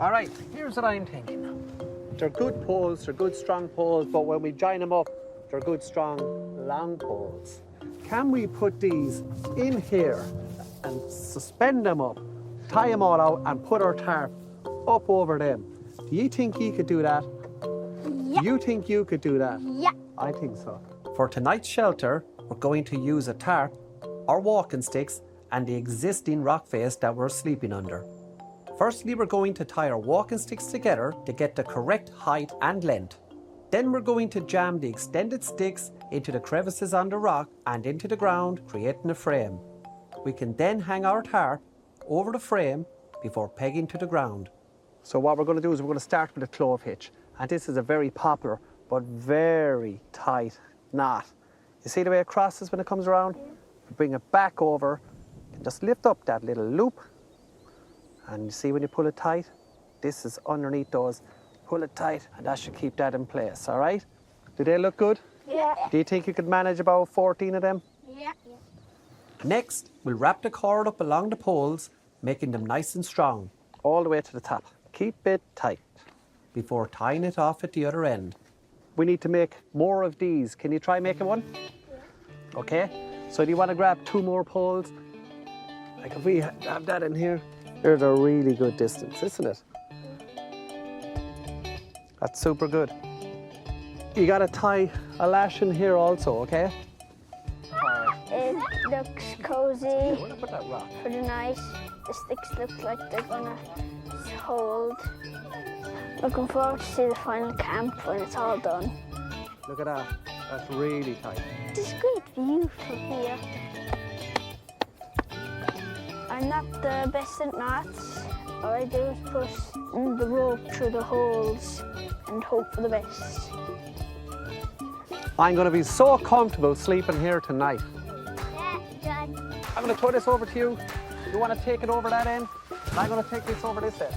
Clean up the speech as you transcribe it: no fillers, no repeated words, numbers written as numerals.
All right, here's what I'm thinking. They're good poles, they're good strong poles, but when we join them up, they're good strong long poles. Can we put these in here and suspend them up, tie them all out and put our tarp up over them? Do you think you could do that? Yeah. Do you think you could do that? Yeah. I think so. For tonight's shelter, we're going to use a tarp, our walking sticks, and the existing rock face that we're sleeping under. Firstly, we're going to tie our walking sticks together to get the correct height and length. Then we're going to jam the extended sticks into the crevices on the rock and into the ground, creating a frame. We can then hang our tarp over the frame before pegging to the ground. So what we're going to do is we're going to start with a clove hitch. And this is a very popular but very tight knot. You see the way it crosses when it comes around? Bring it back over and just lift up that little loop. And you see when you pull it tight, this is underneath those. Pull it tight and that should keep that in place, all right? Do they look good? Yeah. Do you think you could manage about 14 of them? Yeah. Next, we'll wrap the cord up along the poles, making them nice and strong, all the way to the top. Keep it tight before tying it off at the other end. We need to make more of these. Can you try making one? Yeah. Okay. So do you want to grab 2 more poles? Like if we have that in here, there's a really good distance, isn't it? That's super good. You got to tie a lash in here also, okay? It looks cozy. Yeah, where did I put that rock? Pretty nice. The sticks look like they're gonna hold. Looking forward to see the final camp when it's all done. Look at that. That's really tight. This is great view from here. I'm not the best at knots. All I do is push the rope through the holes and hope for the best. I'm going to be so comfortable sleeping here tonight. Yeah, John. I'm going to throw this over to you. You want to take it over that end? I'm going to take this over this end.